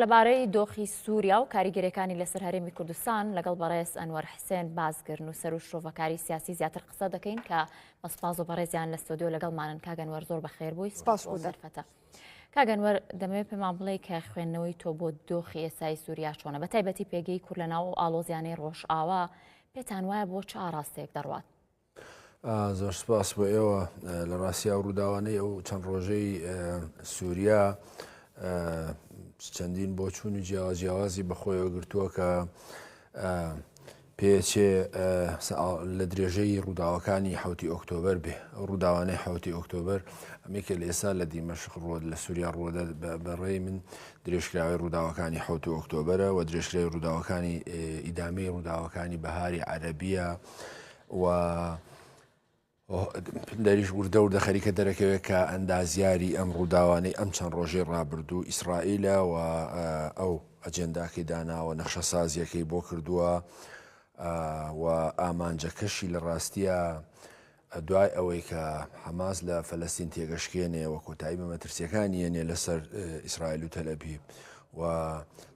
لەبارەی دۆخی سووریا و کاریگەریەکانی لەسەر هەرێمی کوردستان لەگەڵ بەڕێز ئەنوەر حسێن بازگرن و سەر و شۆڤەکاری سیاسی زیاتر قسە دەکەین کە بەسپاس و بەڕێزیان لە ستۆدیۆ لەگەڵمانن. کاگەنوەر زۆر بەخێر بووی. سپاس بۆ دەرفەتە. کاگەنوەر دەمەوێت پێمان بڵێ کە خوێندنەوەی تۆ بۆ دۆخی ئێستای سووریا چۆنە، بە تایبەتی پێگەی کورد لەناو ئاڵۆزیانەی ڕۆژئاوا پێتان وایە بۆ چ ئاراستەیەک دەڕوات؟ زۆر سپاس بۆ ئێوە لە ڕاستیا و ڕووداوانەی ئەو چەند ڕۆژەی سووریا چەندین بۆ چوون و جیاوازی بەخۆیەوە گرتووە کە پێچێ لە درێژەی ڕووداوەکانی 7 ئۆکتۆبەر بێ. ئەو ڕووداوانەی 7 ئۆکتۆبەر ئەمێکە لە ئێستا لە دیمەشق ڕۆد لە سووریا ڕۆدە بەڕێی من درێژکراوی ڕووداوەکانی 7 ئۆکتۆبەرە و درێژکراوی ڕووداوەکانی ئیدامەی ڕووداوەکانی بەهاری عەرەبیە و دەریش وردە وردە خەریکە دەرەکەوێت کە ئەندازیاری ئەم ڕووداوانەی ئەم چەند ڕۆژەی ڕابردوو ئیسرائیلە و ئەو ئەجێنداکەی داناوە نەخشە سازیەکەی بۆ کردووە و ئامانجەکەشی لە ڕاستیە دوای ئەوەی کە حەماس لە فەلەستین تێگەشکێنێ و کۆتایی بە مەترسیەکانی یێنێ لەسەر ئیسرائیل و تەلەڤیڤ و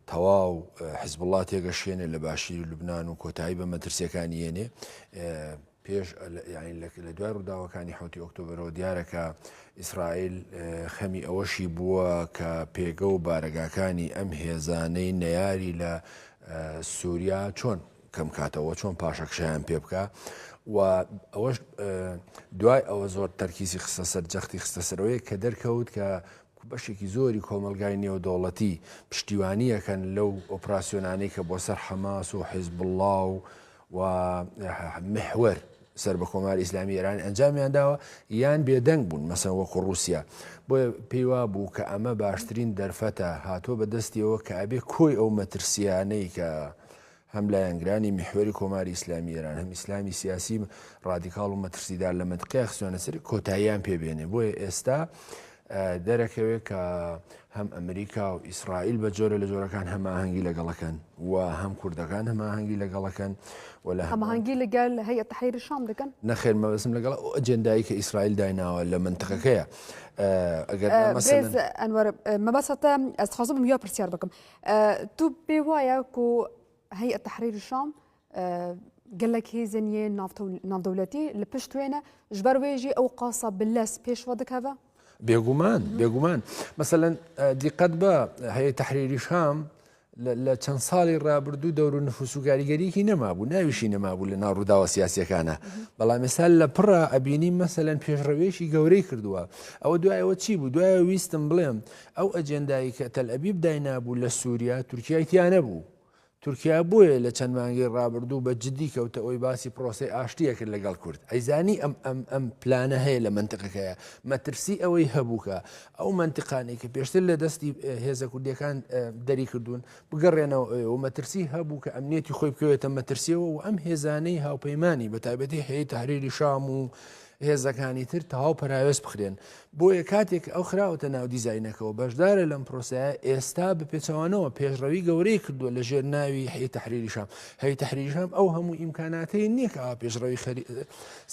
تەواو حیزبوڵڵا تێگەشێنێ لە باشووری لوبنان و کۆتایی بە مەترسیەکانی یێنێ پێش لە دوای ڕووداوەکانی 7 ئۆکتۆبرەوە دیارەکە ئیسرائیل خەمی ئەوەشی بووە کە پێگە و بارەگاکانی ئەم هێزانەی نەیاری لە سووریا چۆن کەم کاتەوە، چۆن پاشەکشیان پێ بکە و ئەوەش دوای ئەوە زۆر تەرکیزی خستە سەر جەختی خستە سەرەوەی کە دەرکەوت کە بەشێکی زۆری کۆمەلگای نێودەوڵەتی پشتیوانیەکەن لەو ئۆپراسیۆنانەی کە بۆ سەر حەماس و حیزبوڵڵا و محور سەر بە کۆماری ئیسلامی ئێران ئەنجامیان داوە یان بێدەنگ بوون، مەسەڵەن وەکو رووسیا. بۆیە پێی وا بوو کە ئەمە باشترین دەرفەتە هاتۆ بەدەستیەوە کە ئەبێ کۆی ئەو مەترسیانەی کە هەم لایەنگرانی محوری کۆماری ئیسلامی ئێران هەم ئیسلامی سیاسی ڕادیکاڵ و مەترسیدار لە منطقەی خستوونە سەر کۆتاییان پێبێنێ. بۆیە ئێستا دەرەکەوێت کە هەم ئەمریکا و ئیسرائیل بە جۆرە لە جۆرەکان هەماهەنگی لەگەڵەکەن و هەم کوردەکان هەماهەنگی لەگەڵەکەن هەماهەنگی لەگەڵ هەیئەت تەحریری شام دەکەن. نەخێر مەبەستم لەگەڵ ئەو ئەجێندایی کە ئیسرائیل دایناوە لە منطقەکەیە. برێز ئەنوەر مەبەستە ئەس دەخوازم یا پرسیار بکەم تو پێ وایە کو هەیئەت تەحریری شام gelek hêzên yê navdewletî li pişt wê ne ji ber wê jî ew qasa bi les pêşva dikeve؟ بێگومان بێگومان مەسەلەن دیقەت بە هەیە تەحریری شام لە چەند ساڵی ڕابردوو دەور و نفوس و کاریگەریەکی نەمابوو، ناویشی نەمابوو لە ناو ڕووداوە سیاسیەکانە، بەڵام ئێستا لە پڕە ئەبینی مەسەلەن پێشڕەوێشی گەورەی کردووە. ئەوە دوایەوە چی بوو؟ دوایە ویستم بڵێم ئەو ئەجێندایی کە تەلئەبیب داینابوو لە سووریا تورکیای تیا نەبوو. تورکیا بۆیە لە چەند مانگی ڕابردوو بە جددی کەوتە ئەوی باسی پرۆسی ئاشتیە کرد لەگەڵ کورد. ئەیزانی ئەم پلانە هەیە لە منطقەکەیە، مەترسی ئەوەی هەبووکە ئەو منطقانەی کە پێشتر لە دەستی هێزە کوردیەکان دەری کردوون بگەڕێنەوە و مەترسی هەبوو کە ئەمنیەتی خۆی بکەوێتە مەترسیەوە و ئەم هێزانەی هاوپەیمانی بە تایبەتی هەیە تەحریری شام و هێزەکانی تر تەواو پەراوێز بخرێن. بۆیە کاتێک ئەو خراوەتە ناو دیزاینەکەەوە بەشدارە لەم پرۆسەیە ئێستا بپێچەوانەوە پێشڕەوی گەورەی کردووە لە ژێر ناوی هەیە تەحریری شام. هەیە تەحریری شام ئەو هەموو ئیمکاناتەی نییە کە پێشڕەوی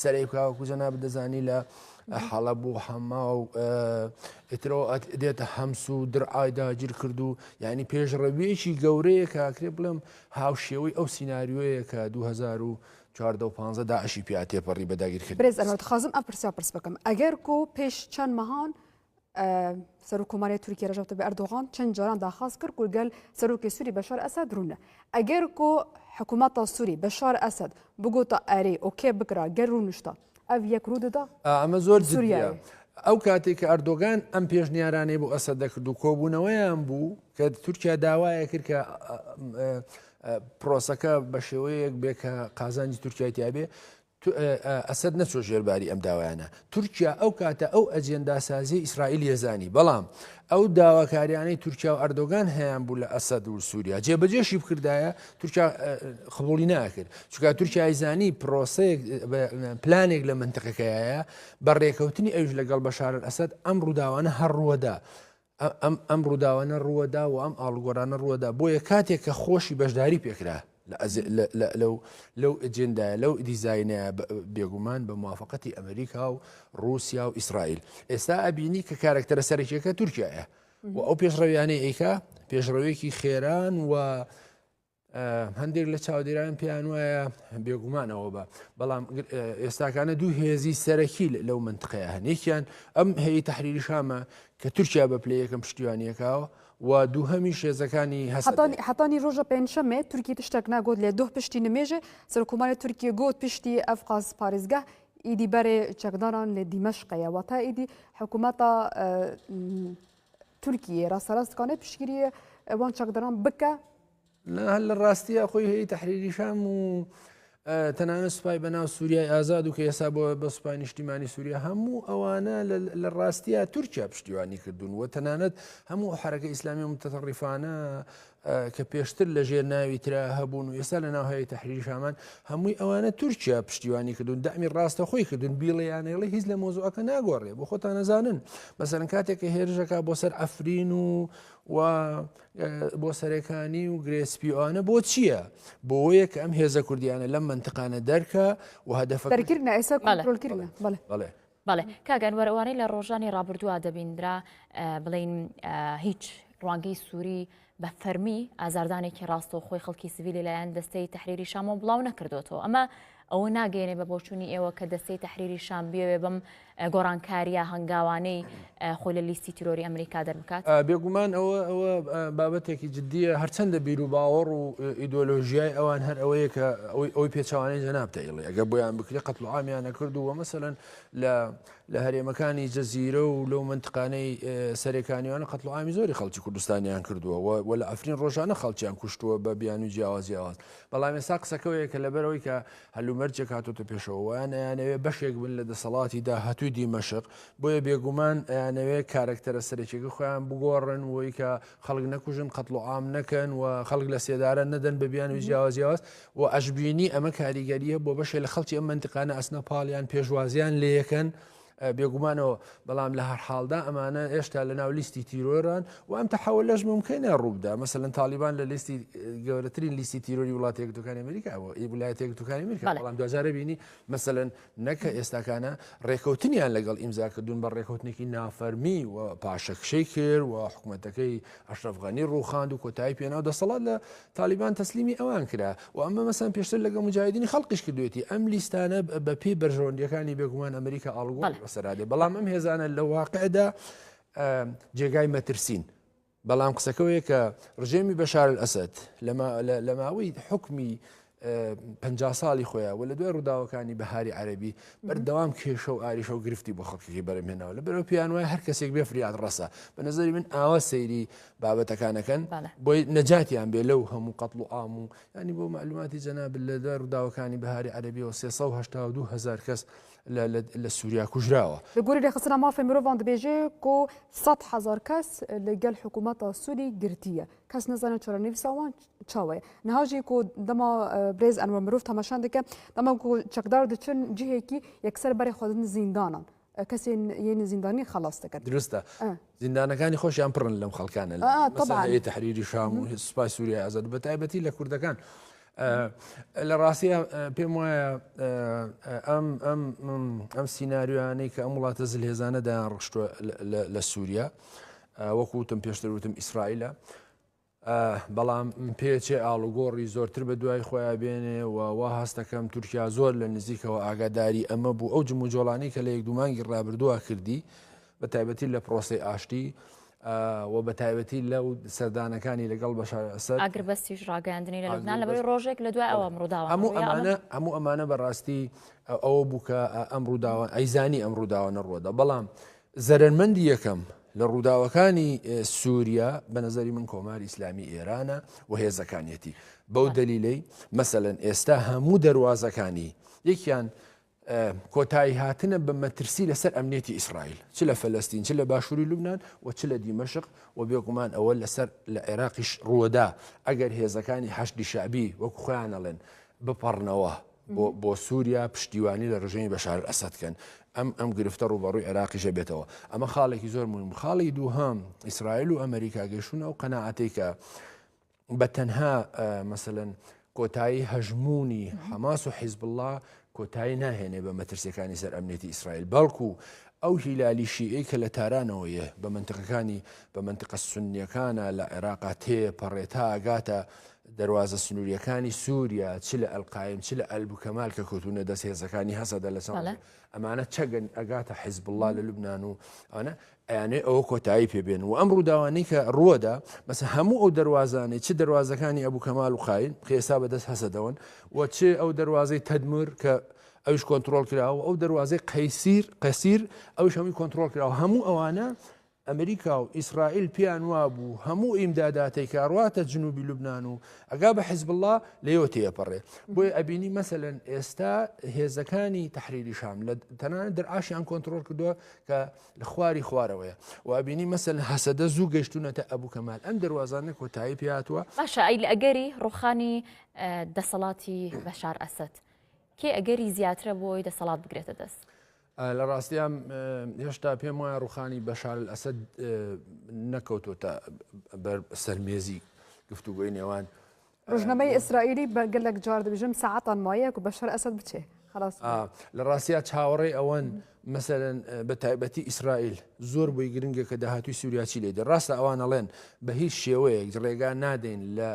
سەرەی بکاوەکو جەناب دەزانی لە حەڵەب و حەما و ئترەوە دێتە هەمس و درعای داگیر کرد و یعنی پێشڕەویەکی گەورەیە کە ئاکرێ بڵێم هاوشێوەی ئەو سیناریۆیە کە 2014 و 15 داعشی پیا تێپەڕی بەداگیر کرد. برێز ئەنوەر دەخوازم ئەم پرسیار پرس بکەم ئەگەر کو پێش چەند مەهان سەرۆکۆماری تورکیە ڕەجەب تەیب ئەردۆغان چەند جاران داخواست کرد و گەل سەرۆکی سووری بەشار ئەسەد ڕوونە ئەگەر کو حکوومەتە سووری بەشار ئەسەد بگوتە ئەرێ ئۆکێ بکرا گەر ڕوونشتا ئەو یەک ڕوو دەدا؟ ئەمە زۆر جدیە. ئەو کاتێک کە ئەردۆغان ئەم پێشنیارانەی بۆ ئەسەد دەکرد و کۆبوونەوەیان بوو کە تورکیا داوایە کرد کە پرۆسەکە بە شێوەیەک بێ کە قازانجی تورکیای تیابێ ئەسەد نەچۆ ژێرباری ئەم داوایانە. تورکیا ئەو کاتە ئەو ئەجێنداسازی ئیسرائیل ێزانی، بەڵام ئەو داواکاریانەی تورکیا و ئەردۆغان هەیەیان بوو لە ئەسەد و سووریا جێبەجێشی بکردایە تورکیا قبوڵی ناکرد، چونکە تورکیای زانی پرۆسەیەک پلانێک لە منطقەکەیە بە ڕێکەوتنی ئەوش لەگەڵ بەشار ئەسەد ئەم ڕووداوانە هەر ڕووەدا. ئەم ڕووداوانە ڕووەدا و ئەم ئاڵگۆرانە ڕووەدا. بۆیە کاتێک کە خۆشی بەشداری پێکرا لەو ئەجێندایە لەو دیزاینەیە بێگومان بە موافقەتی ئەمریکا و رووسیا و ئیسرائیل. ئێستا ئەبینی کە کارکتەرە سەرکیەکە تورکیایە و ئەو پێشڕەویانەی ئەیکا پێشڕەوەیەکی خێران و هەندێک لە چاودێران پێیان وایە بێگومانەوە بە بەڵام ئێستاکانە دوو هێزی سەرەکی لەو منطقەیە هەن یەکیان ئەم هەیە تەحریری شامە کە تورکیا بە پلەی یەکەم پشتیوانیەکەوە و دووهەمی شێزەکانی حتانی ڕۆژە پێنجشەمێ تورکی تشتێک ناگوت لێ دۆ پشتی نمێژێ سەرکوماری تورکیە گوت پشتی ئەفقاز پارێزگە ئیدی بەرێ چەکداران لە دیمەشقەیە واتە ئیدی حکوومەتە تورکیە ڕاستەڕاستەکانە پشتگیریە ئەوان چەکداران بکە هەل لە ڕاستیە خۆی هەیە تەحریری شام و تەنانەت سوپای بەناو سووریای ئازاد و کە ئێستا بۆ سوپای نیشتیمانی سووریا هەموو ئەوانە لە ڕاستیە تورکیا پشتیوانی کردوون و تەنانەت هەموو حرەکە ئیسلامی متەتەڕیفانە کە پێشتر لە ژێر ناوی ترا هەبوون و ئێستا لە ناو هەیە تەحریری شامان هەمووی ئەوانە تورکیا پشتیوانی کردوون دامی ڕاستە خۆی کردوون بیڵێیانەڵی هیچ لە مۆزوعەکە ناگۆڕێ بۆ خۆتان نەزانن مەسەرەن کاتێککە هێرشەکە بۆ سەر ئەفرین و بۆ سەرەکانی و گرێسپیوانە بۆ چییە؟ بۆیە کە ئەم هێزە کوردیانە لەم منطقانە دەرکە و هەدەفە دەرکردنە ئێستا کۆنترۆلکردنە بەڵێ بەڵێ کاگەنوەرەوانەی لە ڕۆژانی ڕابردووە دەبیندرا بڵین هیچ ڕوانگەی سووری بە فەرمی ئازاردانێکی ڕاستە و خۆی خەڵکی سیڤیلی لایەن دەستەی تەحریری شام و بڵاو نەکردوێتەوە ئەمە ئەوە ناگەێنێ بە بۆچوونی ئێوە کە دەستەی تەحریری شام بێوێ بەم گۆڕانکاریە هەنگاوانەی خۆی لە لیستی تیرۆری ئەمریکا دەربکات بێگومان ئەوە بابەتێکی جددیە هەرچەندە بیر و باوەڕ و ئیدۆلۆژیای ئەوان هەر ئەوەیە کە ئەوی پێچوانەی جەنابتەیڵێ ئەگە بۆیان بکرێ قەتڵ و عامیان نەکردووە مەسەلەن لە هەرێمەکانی جەزیرە و لەو منطقانەی سەرەکانیوانە قەتڵ و عامی زۆری خەڵکی کوردستانیان کردووە و لە ئەفرین ڕۆژانە خەڵکیان کوشتووە بە بیان و جیاوازیاواز بەڵام ئێستا قسەکەوەیە کە لەبەرەوەی کە هەلومەرجێک هاتوۆتە پێشەوە یانەوێ بەشێک بن لە دەسەڵاتی داهاتووی دیمەشق بۆیە بێگومان یانەوێ کارکتەرە سەرەکیەکە خۆیان بگۆڕن وی کە خەڵک نەکوژن قەتڵ و عام نەکەن و خەڵک لە سێدارە نەدەن بە بیان و جیاوازیاواز و ئەشبینی ئەمە کاریگەریە بۆ بەشێ لە خەڵکی ئەم منطقانە ئەسنە پاڵیان پێشوازیان لێ یەکەن بێگومانەوە بەڵام لە هەر حاڵدا ئەمانە هێشتا لە ناو لیستی تیرۆران و ئەم تەحەولەش ممکنە ڕووبدا مەسەلەن تالیبان لە لیستی گەورەترین لیستی تیرۆری وڵاتی یەکگرتووەکانی ئەمریکا بۆ ویلایەتە یەکگرتووەکانی ئەمریکا بەڵام دوجارە بینی مەسەلەن نەکە ئێستاکانە ڕێکەوتنیان لەگەڵ ئیمزاکردوون بە ڕێکەوتنێکی نافەرمی و پاشەکشەی کرد و حکوومەتەکەی ئەشرەف غەنی ڕووخاند و کۆتایی پێناو دەسەڵات لە تالیبان تەسلیمی ئەوان کرا و ئەمە مەسەن پێشتر لەگە مجاهدینی خەڵقیش کردوێتی ئەم لیستانە بە پێی بەرژەوەندیەکانی بێگومان ئەمریکا ئاڵگۆ بەسەرادێ بەڵام ئەم هێزانە لە واقعدا جێگای مەترسین بەڵام قسەکەوەیە کە ڕژێمی بەشار ئەسەد لە ماوەی حکمی 50 ساڵی خۆیان و لە دوای ڕووداوەکانی بەهاری عەرەبی بەردەوام کێشە و ئاریشە و گرفتی بۆ خەڵکی بەرەمهێناوە لە بەرەو پیان وایە هەر کەسێک بێ فریاد ڕەسە بە نەزەری من ئاوا سەیری بابەتەکانەکەن بۆی نەجاتیان بێ لەو هەموو قەتڵ و ئام و ینی بۆ معلوماتی جەناب لە دوای ڕووداوەکانی بەهاری عەرەبیەوە 382,000 کەس لە سووریا کوژراوە لەگوری لێخستنا مافی مرۆڤان دەبێژێ کۆ 100,000 کەس لەگەڵ حکوومەتە سووری گرتیە کەس نەزانێت چۆرە نویساوان چاوەیە نەهاژی کۆ دەما برێز ئەنوەر مرۆڤ تەماشان دەکە دەما کۆ چەکدار دەچن جهێکی یەکسەر بەرێ خۆدن زیندانان کەسێن یەنی زیندانی خەلاص دەکەن درستە زیندانەکانی خۆشیان پڕن لەم خەڵکانە لە تەحریری شام و سوپای سووریای ئازاد بە تایبەتی لە کوردەکان لە ڕاستیە پێم وایە ئەم سیناریوانەی کە ئەم وڵاتە زلهێزانەدایان ڕشتووە لە سووریا وەکوتم پێشتر وتم ئیسرائیلە بەڵام پێچێ ئاڵوگۆڕی زۆرتر بە دوای خۆیان بێنێ و وا هەستەکەم تورکیا زۆر لە نزیکەوە ئاگاداری ئەمە بوو ئەو جم و جۆڵانەی کە لە یەک دومانگی ڕابردووە کردی بە تایبەتی لە پرۆسی ئاشتی و بە تایبەتی لەو سەردانەکانی لەگەڵ بەشار ئەسەد ئاگر بەستیش ڕاگەاندنی لە لوبنان لەبەر ڕۆژێک لە دوای ئەوە ڕووداوە هەموو ئەمانە بەڕاستی ئەوە بوو کە ئەم ڕووداوە ئەیزانی ئەم ڕووداوە نەڕوەدا بەڵام زەرمەندی یەکەم لە ڕووداوەکانی سووریا بە نەزەری من کۆماری ئیسلامی ئێرانە و هێزەکانیەتی بەو دەلیلەی مەسەلەن ئێستا هەموو دەواازەکانی یەکیان کۆتایی هاتنە بە مەترسی لەسەر ئەمنیەتی ئیسرائیل چ لە فەلەستین چ لە باشووری لوبنان و چ لە دیمەشق و بێگومان ئەوە لەسەر لە عێراقیش ڕووەدا ئەگەر هێزەکانی هەشتی شعبی وەکو خۆیان ئەڵێن بپەڕنەوە بۆ سووریا پشتیوانی لە ڕژەمی بەشار ئەسەدکەن ئەم گرفتە ڕوبەڕووی عێراقیشە بێتەوە ئەمە خاڵێکی زۆر مهم خاڵی دووهەم ئیسرائیل و ئەمریکا گەیشتونە و قەناعەتەی کە بە تەنها مەسەلەن کۆتایی هەژمونی حەماس و حیزب الله کۆتایی ناهێنێ بە مەترسیەکانی سەر ئەمنیەتی ئیسرائیل بەڵکو ئەو هیلالی شیعی کە لە تارانەوەیە بە منتقەکانی بە منتقە سنیەکانە لە عێراقا تێپەڕێتا ئاگاتە دەواازە سنووریەکانی سووریا چ لە ئەلقایم چ لە ئەلبوکەمال کە کەوتونە دەست هێزەکانی هەسەدە لە ئەمانە چەگەن ئەگاتە حیزب الله لە لوبنان و ئەوانە ئەیانێ ئەوە کۆتایی پێبێن و ئەم ڕووداوانەی کە ڕووەدا مەسە هەموو ئەو دەواازانەی چ دەواازەکانی ئەبوو کەمال و خاین خێسا بەدەست هەسەدەون و چ ئەو دەواازەی تەدمر کە ئەوش کۆنتترۆل کراوە ئەو دەواازەی قەسیر ئەوش هەمووی کۆنتترۆل کراوە هەموو ئەوانە ئەمریکا و ئیسرائیل پیان وابوو هەموو ئیمداداتی کاڕاتە جنوبی لوبنان و ئەگا بە حیزب الله لێوە تێپەڕێ بۆی ئەبینی مەسەلەن ئێستا هێزەکانی تەحریری شام لە تەنانەت دەرعاشیان کۆنتترۆل کردووە کە لە خواری خوارەوەیە و ئەبینی مەسەل هەسەدە زوو گەشتونەتە ئەبوو کەمال ئەم دەواازانە کۆتایی پێهاتووە باشە ئەی لە ئەگەری ڕوخانی دەسەڵاتی بەشار ئەسەد کێ ئەگەری زیاترە بۆی دەسەڵات بگرێتە دەست لە ڕاستیان هێشتا پێم وایە ڕوخانی بەشار ئەسەد نەکەوتۆتە بەر سەرمێزی گفتوگۆی نێوان ڕژنەمەی ئیسرائیلی بەگەلێک جار دەبژم ساعتان مایە و بەشار ئەسەد بچێ لە ڕاستیا چاوەڕێ ئەوەن مەسەرەن بە تایبەتی ئیسرائیل زۆر بۆی گرنگە کە داهاتوی سووریاچی لێدە ڕاستە ئەوان ئەڵێن بە هیچ شێوەیەک ڕێگا نادەین لە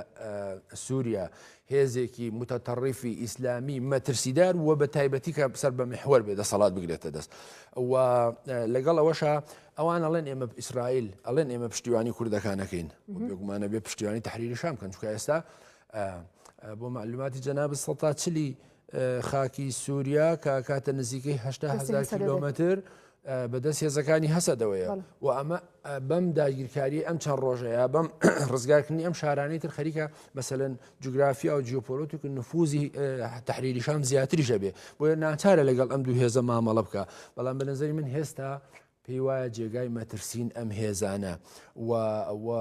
سووریا هێزێکی متەتەڕیفی ئیسلامی مەترسیدار وە بە تایبەتی کە سەر بە محور بێ دەسەڵات بگرێتە دەست و لەگەڵ ئەوەشە ئەوان ئەڵێن ئێمە ئیسرائیل ئەڵێن ئێمە پشتیوانی کوردەکانەکەین بێگومانە بێ پشتیوانی تەحریری شام کەن چونکە ئێستا بۆ معلوماتی جەناب سەڵتا چلی خاکی سووریا کە کاتە نزیکەی 800,000 کیلۆمەتر بەدەست هێزەکانی هەسەدەوەیە و ئەمە بەم داگیرکاری ئەم چەند ڕۆژەیە بەم ڕزگارکردنی ئەم شارانەی تر خەریکە مەسەلەن جوگرافیا و جیۆپۆلۆتیک نفوزی تەحریری شام زیاتریشە بێ بۆیە ناچارە لەگەڵ ئەم دوو هێزە مامەڵە بکە بەڵام بە نەزەری من هێستا پێی وایە جێگای مەترسین ئەم هێزانە و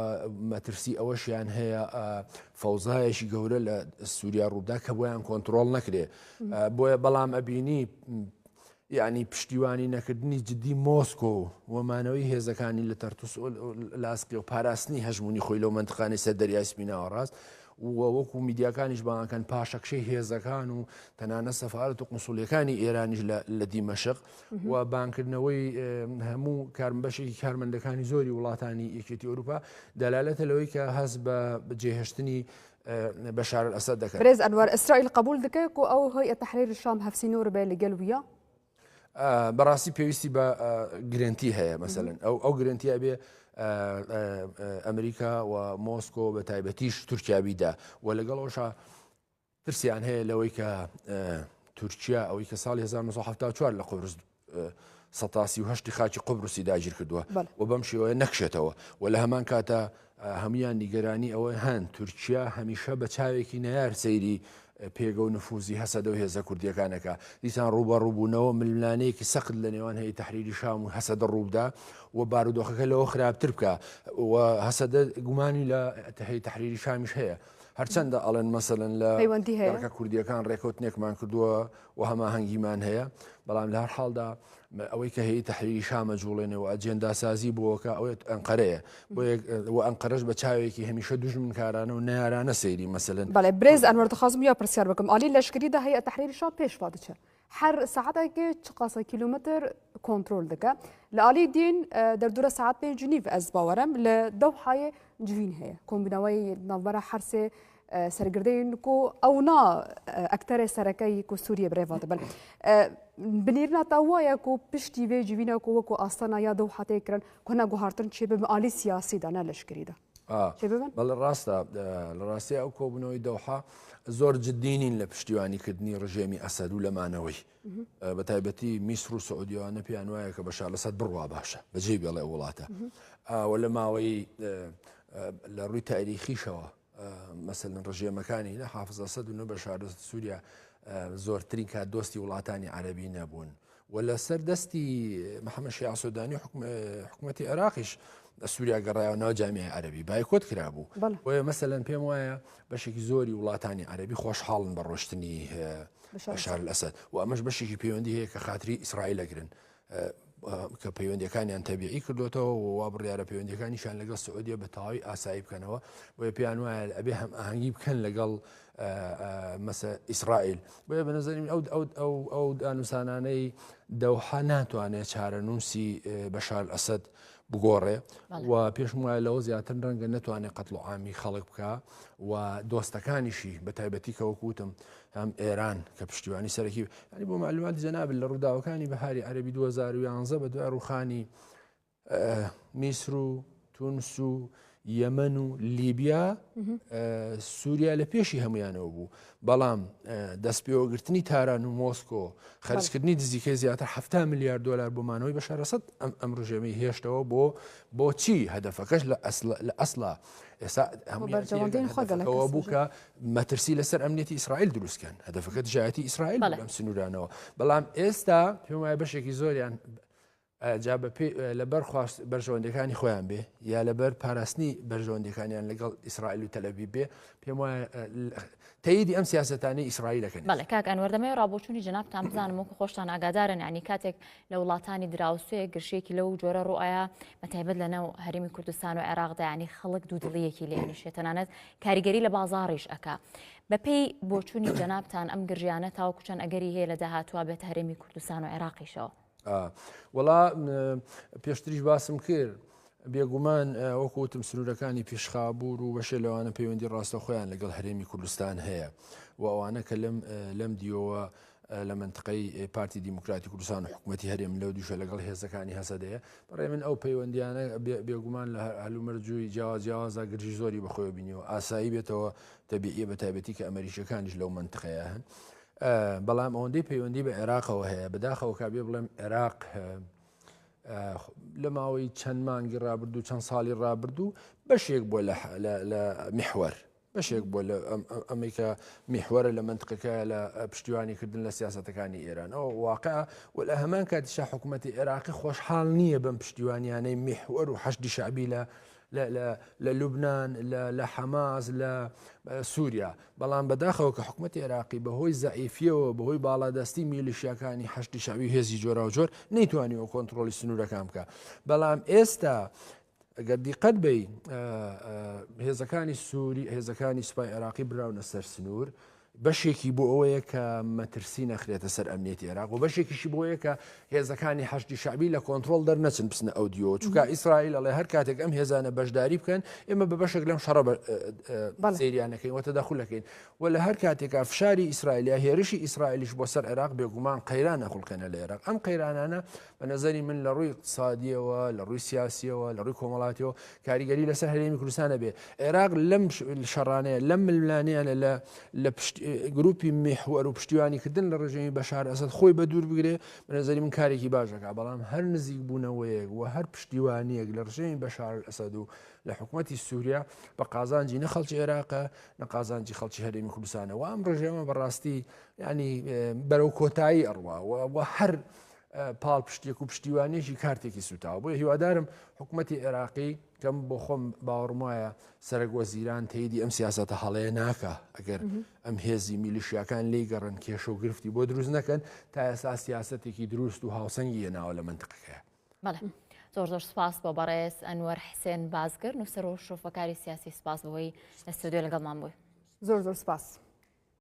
مەترسی ئەوەشیان هەیە فەوزایەکی گەورە لە سووریا ڕوودا کە بۆیان کۆنتترۆل نەکرێ بۆیە بەڵام ئەبینی یعنی پشتیوانی نەکردنی جددی مۆسکۆ وەمانەوەی هێزەکانی لە تەرتوس لاسکی و پاراستنی هەژمونی خۆی لەو منتقانی سەر دەریای سپیناوە ڕاست وەکو میدیاکانیش بەڵکەن پاشەکشەی هێزەکان و تەنانە سەفارەت و قونسوڵیەکانی ئێرانیش لە دیمەشق و بانکردنەوەی هەموو کارمبەشێکی کارمەندەکانی زۆری وڵاتانی یەکێتی ئەوروپا دەلالەتە لەوەی کە هەست بە جێهێشتنی بەشار ئەسەد دەکات. برێز ئەنوەر ئیسرائیل قبول دەکەیت و ئەو هەیئە تەحریری شام هەفسینۆ ڕبێ لەگەڵ ویە بەڕاستی پێویستی بە گرنتی هەیە مەسەلەن ئەو گرنتیە بێ ئەمریکا و مۆسکۆ بە تایبەتیش تورکیابیدا و لەگەڵەوەشە ترسیان هەیە لەوەی کە تورکیا ئەوەی کە ساڵی 1974 لە قوبرس 1970 خاکی قوبرسی داگیر کردووە و بەم شێوەیە نەکشێتەوە و لە هەمان کاتە هەمویان نیگەرانی ئەوەی هەن تورکیا هەمیشە بە چاوێکی نەیار سەیری پێگە و نفوزی هەسەدە و هێزە کوردیەکانەکە دیسان ڕوبە ڕووبوونەوە ململانەیەکی سەخت لە نێوان هەیە تەحریری شام و هەسەدە ڕووبدا و بارودۆخەکە لەوە خراپتر بکە و هەسەدە گومانی لە هەیە تەحریری شامیش هەیە هەرچەندە ئەڵێن مەسەلەن لە دەرکە کوردیەکان ڕێکوتنێکمان کردووە و هەماهەنگیمان هەیە بەڵام لە هەر حاڵدا ئەوەی کە هەیە تەحریری شامە جوڵێنەوە ئەجێنداسازی بووەکە ئەوەی ئەنقەرەیە بۆ ئەنقەرەش بە چاوێکی هەمیشە دوژمنکارانە و نەیارانە سەیری مەسەلەن بەڵێ برێز ئەنوەر دەخوازم یا پرسیار بکەم ئالی لەشکریدا هەیە تەحریری شام پێشوا دەچێت هەر سەعاتێکی چقاسە کیلومتر کۆنتترۆل دەکە لە ئالی دین دەردورە ساعت پێ جنیڤ ئەس باوەرم لە دەوحایە جوین هەیە کۆمبینەوەی ناوبەرە هەرسێ سەرگردەین و ئەونا ئەکتەرێ سەرەکەی و سووریە برێڤاتە بن بنیرناتا وایە و پشتی وێ جوینە و وەکو ئاستانە یا دەوحاتێکردن کۆنا گوهارتن چێ بە ئالی سیاسیدا لەشکریدا بەڵێ ڕاستە لە ڕاستی ئەو کۆبوونەوەی دەوحا زۆر جددینین لە پشتیوانیکردنی ڕژێمی ئەسەد و لەمانەوەی بە تایبەتی میسر و سعودیوانە پێیان وایە کە بەشار لەسەد بڕوا باشە بەجێ بێڵێ وڵاتە و لە ماوەی لە ڕووی تاریخیشەوە مەسەلەن ڕژێمەکانی لە حافز ئەسەد و بەشار سووریا زۆرترین کات دۆستی وڵاتانی عەرەبی نەبوون و لەسەر دەستی محەممەد شیع سودانی حکوومەتی عێراقیش سووریا گەڕایەوە جامیای عەرەبی بایکۆت کرابوو بۆیە مەسەلەن پێم وایە بەشێکی زۆری وڵاتانی عەرەبی خۆشحاڵن بە ڕۆشتنی بەشار ئەسەد و ئەمەش بەشێکی پەیوەندی هەیە کە خاتری ئیسرائیل ئەگرن کە پەیوەندیەکانیان تەبیعی کردوێتەوە وا بڕیارە پەیوەندیەکانیشان لەگەڵ سعودیە بە تەواوی ئاسایی بکەنەوە بۆیە پێیان وایە ئەبێ هەم ئاهەنگی بکەن لەگەڵ مەسە ئیسرائیل بۆیە بە نەزەریم ئەو دانووسانانەی دەوحە ناتوانێت چارەنووسی بەشار ئەسەد بگۆڕێ و پێشم وایە لەوە زیاتر ڕەنگە نەتوانێت قەتڵ عامی خەڵک بکە و دۆستەکانیشی بە تایبەتی کەوەکوتم هەم ئێران کە پشتیوانی سەرەکی ینی بۆ معلوماتی جەنابن لە ڕووداوەکانی بەهاری عەرەبی 2011 بە دوای ڕووخانی میسر و تونس و یەمەن و لیبیا سووریا لە پێشی هەمویانەوە بوو بەڵام دەستپێوەگرتنی تاران و مۆسکۆ خەرجکردنی دزیکەی زیاتر 7 میلیارد دلار بۆ مانەوەی بەشار ئەسەد ئەم ڕژێمەی هێشتەوە بۆ چی هەدەفەکەش لە ئەسڵا ئێستا هەموو بوو کە مەترسی لەسەر ئەمنیەتی ئیسرائیل دروستکەن هەدەفەکە دژایەتی ئیسرائیل لەم سنوورانەوە بەڵام ئێستا پێم وایە بەشێکی زۆریان جا لەبەر خواست بەرژەوەندەکانی خۆیان بێ یا لەبەر پاراستنی بەرژەوەندەکانیان لەگەڵ ئیسرائیل و تەلەڤیڤ بێ پێم وایە تەییدی ئەم سیاسەتانەی ئیسرائیلەکەن. بەڵێ کاک ئەنوەر دەمەوێت ڕابۆچوونی جەنابتان بزانم وەکو خۆشتان ئاگادارن ینی کاتێک لە وڵاتانی دراوسێ گرشێکی لەو جۆرە ڕوئایە بەتایبەت لەناو هەرێمی کوردستان و عێراقدا ینی خەڵک دوودڵیەکی لێنیشێت تەنانەت کاریگەری لە بازاڕیش ئەکا بەپێی بۆچوونی جەنابتان ئەم گرژیانە تاوەکو چەند ئەگەری هەیە لە داهاتوە بێت هەرێمی کوردستان و عێراقیشەوە. وڵا پێشتریش باسم کرد بێگومان وەکوتم سنوورەکانی پێشخابور و بەشێ لەوانە پەیوەندی ڕاستە خۆیان لەگەڵ هەرێمی کوردستان هەیە و ئەوانە کە لەم دیەوە لە منطقەی پارتی دیموکراتی کوردستان و حکوومەتی هەرێم لەو دووشە لەگەڵ هێزەکانی هەسەدەیە بەڕێ من ئەو پەیوەندیانە بێگومان لە هەلومەرجووی جیاوازا گرژی زۆری بەخۆی بینیەوە ئاسایی بێتەوە تەبیعیە بە تایبەتی کە ئەمریکیەکانیش لەو منطقەیە هەن بەڵام ئەوەندەی پەیوەندی بە عێراقەوە هەیە بەداخەوە کابێ بڵێم عێراق لە ماوەی چەند مانگی ڕابردوو چەند ساڵی ڕابردوو بەشێک بۆ لە میحوەر بەشێک بۆ لە ئەمریکا میحوەرە لە منطقەکە لە پشتیوانیکردن لە سیاسەتەکانی ئێران ئەو واقع و لە هەمان کاتیشا حکوومەتی عێراقی خۆشحاڵ نییە بەم پشتیوانیانەی میحوەر و حەشدی شعبی لە لوبنان لە حەماس لە سووریا بەڵام بەداخەوە کە حکوومەتی عێراقی بەهۆی زەعیفیەوە بەهۆی باڵادەستی میلیشیاکانی حەشدی شعبی و هێزی جۆرا و جۆر نەیتوانیەوە کۆنتڕۆلی سنوورەکان بکە بەڵام ئێستا ئەگەر دیقەت بی هێزەکانی سووری هێزەکانی سوپای عێراقی براونە سەر سنوور بەشێکی بۆ ئەوەیە کە مەترسی نەخرێتە سەر ئەمنیەتی عێراق و بەشێکیشی بۆیە کە هێزەکانی حەشدی شعبی لە کۆنتڕۆل دەرنەچن بچنە ئەو دیۆ چونکە ئیسرائیل ئەڵێ هەر کاتێک ئەم هێزانە بەشداری بکەن ئێمە بە بەشێک لەم شەڕە سەیریانەکەین وە تەداخولەکەین و لە هەر کاتێکا فشاری ئیسرائیلیا هێرشی ئیسرائیلیش بۆ سەر عێراق بێگومان قەیران نەخولکەنە لە عێراق ئەم قەیرانانە بە نەزەری من لە ڕووی اقتصادیەوە لە ڕووی سیاسیەوە لە ڕووی کۆمەڵاتیەوە کاریگەری لەسەر هەرێمی کوردستانە بێ عێراق لەم شەڕانەیە لەم ململانەیە لە گروپی میحوەر و پشتیوانیکردن لە ڕژێمی بەشار ئەسەد خۆی بە دوور بگرێ بە نەزەری من کارێکی باشەکە بەڵام هەر نزیک بوونەوەیەک و هەر پشتیوانیەک لە ڕژێمی بەشار ئەسەد و لە حکوومەتی سووریا بە قازانجی نە خەڵکی عێراقە نە قازانجی خەڵکی هەرێمی کوردستانەوە ئەم ڕژێمە بەڕاستی ینی بەرەو کۆتایی ئەڕوا و هەر پاڵ پشتێک و پشتیوانێکی کارتێکی سوتاوە بۆیە هیوادارم حکوومەتی عێراقی کەم بۆ خۆم باوەڕم وایە سەرک وەزیران تەییدی ئەم سیاسەتە هەڵەیە ناکە ئەگەر ئەم هێزی میلیشیاکان لێی گەڕن کێشە و گرفتی بۆ دروست نەکەن تا ئێستا سیاسەتێکی دروست و هاوسەنگی هێناوە لە منطقەکەیە. بەڵێ زۆر سپاس بۆ بەڕێز ئەنوەر حسێن بازگر نووسەر و شۆفەکاری سیاسی سپاس بەوەی لە ستودیۆ لەگەڵمان بووی. زۆر سپاس.